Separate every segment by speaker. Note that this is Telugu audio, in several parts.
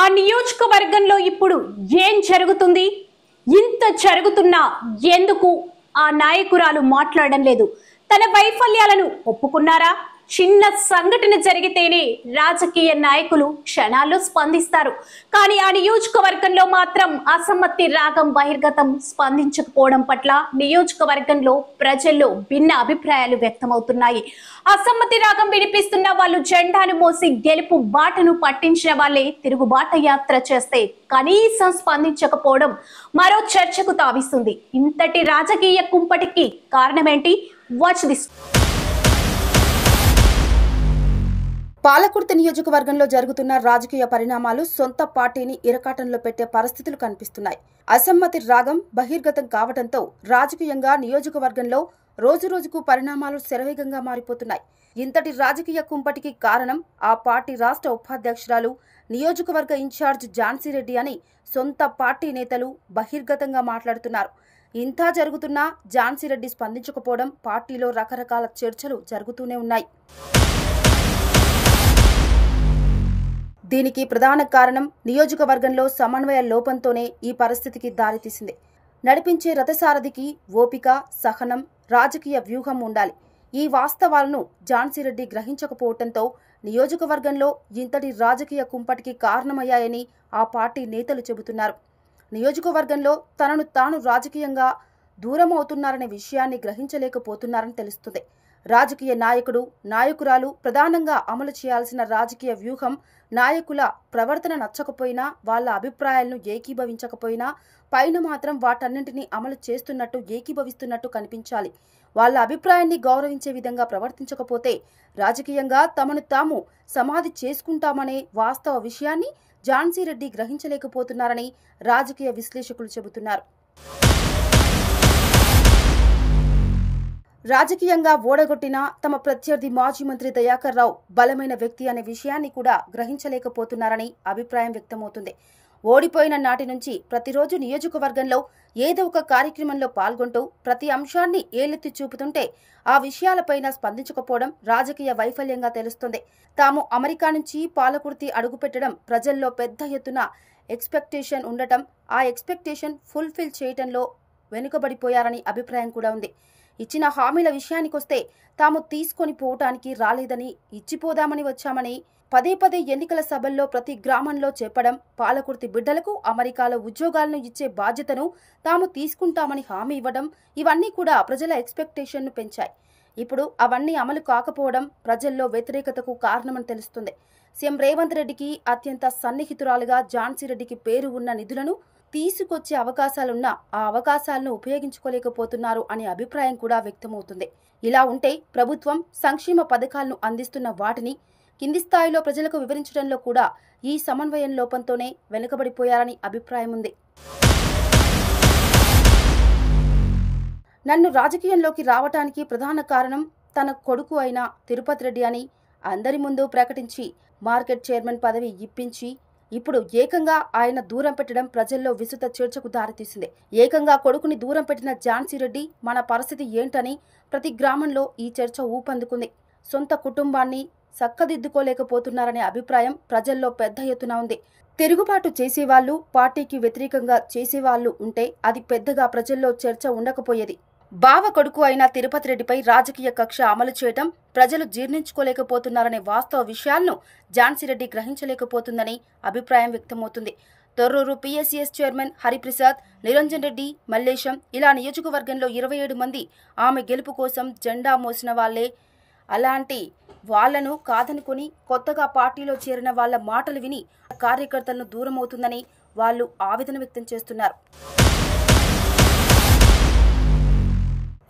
Speaker 1: ఆ నియోజకవర్గంలో ఇప్పుడు ఏం జరుగుతుంది? ఇంత జరుగుతున్నా ఎందుకు ఆ నాయకురాలు మాట్లాడడం లేదు? తన వైఫల్యాలను ఒప్పుకున్నారా? చిన్న సంఘటన జరిగితేనే రాజకీయ నాయకులు క్షణాల్లో స్పందిస్తారు. కానీ ఆ నియోజకవర్గంలో మాత్రం అసమ్మతి రాగం బహిర్గతం స్పందించకపోవడం పట్ల నియోజకవర్గంలో ప్రజల్లో భిన్న అభిప్రాయాలు వ్యక్తమవుతున్నాయి. అసమ్మతి రాగం వినిపిస్తున్న వాళ్ళు జెండాను మోసి గెలుపు బాటను పట్టించిన వాళ్ళే తిరుగుబాట యాత్ర చేస్తే కనీసం స్పందించకపోవడం మరో చర్చకు తావిస్తుంది. ఇంతటి రాజకీయ కుంపటికి కారణమేంటి? Watch this.
Speaker 2: పాలకుర్తి నియోజకవర్గంలో జరుగుతున్న రాజకీయ పరిణామాలు సొంత పార్టీని ఇరకాటంలో పెట్టే పరిస్థితులు కనిపిస్తున్నాయి. అసమ్మతి రాగం బహిర్గతం కావడంతో రాజకీయంగా నియోజకవర్గంలో రోజురోజుకు పరిణామాలు శరవేగంగా మారిపోతున్నాయి. ఇంతటి రాజకీయ కుంపటికి కారణం ఆ పార్టీ రాష్ట్ర ఉపాధ్యక్షురాలు, నియోజకవర్గ ఇన్ఛార్జ్ ఝాన్సీ రెడ్డి అని సొంత పార్టీ నేతలు బహిర్గతంగా మాట్లాడుతున్నారు. ఇంత జరుగుతున్నా ఝాన్సీ రెడ్డి స్పందించకపోవడం పార్టీలో రకరకాల చర్చలు జరుగుతూనే ఉన్నాయి. దీనికి ప్రధాన కారణం నియోజకవర్గంలో సమన్వయ లోపంతోనే ఈ పరిస్థితికి దారితీసింది. నడిపించే రథసారథికి ఓపిక, సహనం, రాజకీయ వ్యూహం ఉండాలి. ఈ వాస్తవాలను ఝాన్సీ రెడ్డి గ్రహించకపోవడంతో నియోజకవర్గంలో ఇంతటి రాజకీయ కుంపటికి కారణమయ్యాయని ఆ పార్టీ నేతలు చెబుతున్నారు. నియోజకవర్గంలో తనను తాను రాజకీయంగా దూరం అవుతున్నారనే విషయాన్ని గ్రహించలేకపోతున్నారని తెలుస్తుంది. రాజకీయ నాయకుడు, నాయకురాలు ప్రధానంగా అమలు చేయాల్సిన రాజకీయ వ్యూహం, నాయకుల ప్రవర్తన నచ్చకపోయినా, వాళ్ళ అభిప్రాయాలను ఏకీభవించకపోయినా పైన మాత్రం వాటన్నింటినీ అమలు చేస్తున్నట్టు, ఏకీభవిస్తున్నట్టు కనిపించాలి. వాళ్ళ అభిప్రాయాన్ని గౌరవించే విధంగా ప్రవర్తించకపోతే రాజకీయంగా తమను తాము సమాధి చేసుకుంటామనే వాస్తవ విషయాన్ని ఝాన్సీ రెడ్డి గ్రహించలేకపోతున్నారని రాజకీయ విశ్లేషకులు చెబుతున్నారు. రాజకీయంగా ఓడగొట్టిన తమ ప్రత్యర్థి మాజీ మంత్రి దయాకర్ రావు బలమైన వ్యక్తి అనే విషయాన్ని కూడా గ్రహించలేకపోతున్నారని అభిప్రాయం వ్యక్తమవుతుంది. ఓడిపోయిన నాటి నుంచి ప్రతిరోజు నియోజకవర్గంలో ఏదో ఒక కార్యక్రమంలో పాల్గొంటూ ప్రతి అంశాన్ని ఏలెత్తి చూపుతుంటే ఆ విషయాలపైన స్పందించకపోవడం రాజకీయ వైఫల్యంగా తెలుస్తుంది. తాము అమెరికా నుంచి పాలకుర్తి అడుగుపెట్టడం ప్రజల్లో పెద్ద ఎత్తున ఎక్స్పెక్టేషన్ ఉండటం, ఆ ఎక్స్పెక్టేషన్ ఫుల్ఫిల్ చేయటంలో వెనుకబడిపోయారని అభిప్రాయం కూడా ఉంది. ఇచ్చిన హామీల విషయానికొస్తే తాము తీసుకొని పోవటానికి రాలేదని, ఇచ్చిపోదామని వచ్చామని పదే పదే ఎన్నికల సభల్లో ప్రతి గ్రామంలో చెప్పడం, పాలకుర్తి బిడ్డలకు అమెరికాలో ఉద్యోగాలను ఇచ్చే బాధ్యతను తాము తీసుకుంటామని హామీ ఇవ్వడం, ఇవన్నీ కూడా ప్రజల ఎక్స్పెక్టేషన్ను పెంచాయి. ఇప్పుడు అవన్నీ అమలు కాకపోవడం ప్రజల్లో వ్యతిరేకతకు కారణమని తెలుస్తుంది. సీఎం రేవంత్ రెడ్డికి అత్యంత సన్నిహితురాలుగా ఝాన్సీ రెడ్డికి పేరు ఉన్న నిధులను తీసుకొచ్చే అవకాశాలున్నా ఆ అవకాశాలను ఉపయోగించుకోలేకపోతున్నారు అనే అభిప్రాయం కూడా వ్యక్తమవుతుంది. ఇలా ఉంటే ప్రభుత్వం సంక్షేమ పథకాలను అందిస్తున్న వాటిని కింది స్థాయిలో ప్రజలకు వివరించడంలో కూడా ఈ సమన్వయం లోపంతోనే వెనుకబడిపోయారని అభిప్రాయం ఉంది. నన్ను రాజకీయంలోకి రావటానికి ప్రధాన కారణం తన కొడుకు అయిన తిరుపతి రెడ్డి అని అందరి ముందు ప్రకటించి మార్కెట్ చైర్మన్ పదవి ఇప్పించి ఇప్పుడు ఏకంగా ఆయన దూరం పెట్టడం ప్రజల్లో విస్తృత చర్చకు దారితీసింది. ఏకంగా కొడుకుని దూరం పెట్టిన ఝాన్సీ రెడ్డి మన పరిస్థితి ఏంటని ప్రతి గ్రామంలో ఈ చర్చ ఊపందుకుంది. సొంత కుటుంబాన్ని చక్కదిద్దుకోలేకపోతున్నారనే అభిప్రాయం ప్రజల్లో పెద్ద ఎత్తున ఉంది. తిరుగుబాటు చేసేవాళ్లు, పార్టీకి వ్యతిరేకంగా చేసేవాళ్లు ఉంటే అది పెద్దగా ప్రజల్లో చర్చ ఉండకపోయేది. బావ కొడుకు అయిన తిరుపతి రెడ్డిపై రాజకీయ కక్ష అమలు చేయటం ప్రజలు జీర్ణించుకోలేకపోతున్నారనే వాస్తవ విషయాలను ఝాన్సీ రెడ్డి గ్రహించలేకపోతుందని అభిప్రాయం వ్యక్తమవుతుంది. తొర్రూరు పిఎస్సిఎస్ చైర్మన్ హరిప్రసాద్, నిరంజన్ రెడ్డి, మల్లేశం ఇలా నియోజకవర్గంలో 27 మంది ఆమె గెలుపు కోసం జెండా మోసిన వాళ్లే. అలాంటి వాళ్లను కాదనుకుని కొత్తగా పార్టీలో చేరిన వాళ్ల మాటలు విని కార్యకర్తలను దూరమవుతుందని వాళ్లు ఆవేదన వ్యక్తం చేస్తున్నారు.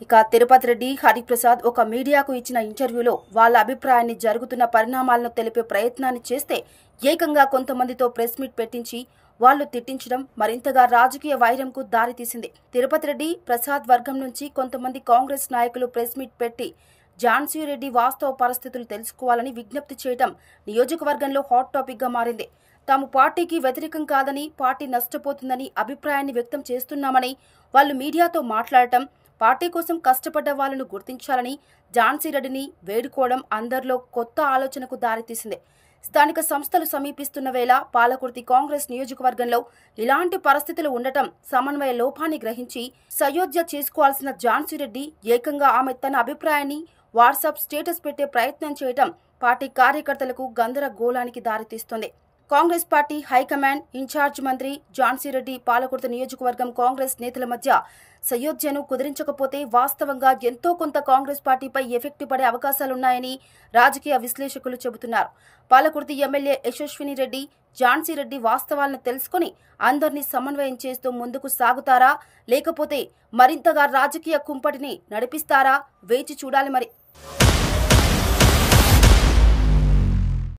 Speaker 2: ఇక తిరుపతి రెడ్డి, హరిప్రసాద్ ఒక మీడియాకు ఇచ్చిన ఇంటర్వ్యూలో వాళ్ళ అభిప్రాయాన్ని, జరుగుతున్న పరిణామాలను తెలిపే ప్రయత్నాన్ని చేస్తే ఏకంగా కొంతమందితో ప్రెస్ మీట్ పెట్టించి వాళ్లు తిట్టించడం మరింతగా రాజకీయ వైరంకు దారితీసింది. తిరుపతి రెడ్డి, ప్రసాద్ వర్గం నుంచి కొంతమంది కాంగ్రెస్ నాయకులు ప్రెస్ మీట్ పెట్టి ఝాన్సీ రెడ్డి వాస్తవ పరిస్థితులు తెలుసుకోవాలని విజ్ఞప్తి చేయడం నియోజకవర్గంలో హాట్ టాపిక్ గా మారింది. తాము పార్టీకి వ్యతిరేకం కాదని, పార్టీ నష్టపోతుందని అభిప్రాయాన్ని వ్యక్తం చేస్తున్నామని వాళ్లు మీడియాతో మాట్లాడటం, పార్టీ కోసం కష్టపడ్డ వాళ్లను గుర్తించాలని ఝాన్సీ రెడ్డిని వేడుకోవడం అందరిలో కొత్త ఆలోచనకు దారితీసింది. స్థానిక సంస్థలు సమీపిస్తున్న వేళ పాలకుర్తి కాంగ్రెస్ నియోజకవర్గంలో ఇలాంటి పరిస్థితులు ఉండటం సమన్వయ లోపాన్ని గ్రహించి సయోధ్య చేసుకోవాల్సిన ఝాన్సీ రెడ్డి ఏకంగా ఆమె తన అభిప్రాయాన్ని వాట్సాప్ స్టేటస్ పెట్టే ప్రయత్నం చేయటం పార్టీ కార్యకర్తలకు గందరగోళానికి దారితీస్తుంది. కాంగ్రెస్ పార్టీ హైకమాండ్ ఇన్ఛార్జ్ మంత్రి ఝాన్సీ రెడ్డి పాలకుర్తి నియోజకవర్గం కాంగ్రెస్ నేతల మధ్య సయోధ్యను కుదిరించకపోతే వాస్తవంగా ఎంతో కొంత కాంగ్రెస్ పార్టీపై ఎఫెక్ట్ పడే అవకాశాలున్నాయని రాజకీయ విశ్లేషకులు చెబుతున్నారు. పాలకుర్తి ఎమ్మెల్యే యశస్విని రెడ్డి ఝాన్సీ రెడ్డి వాస్తవాలను తెలుసుకుని అందరినీ సమన్వయం చేస్తూ ముందుకు సాగుతారా, లేకపోతే మరింతగా రాజకీయ కుంపటిని నడిపిస్తారా వేచి చూడాలి మరి.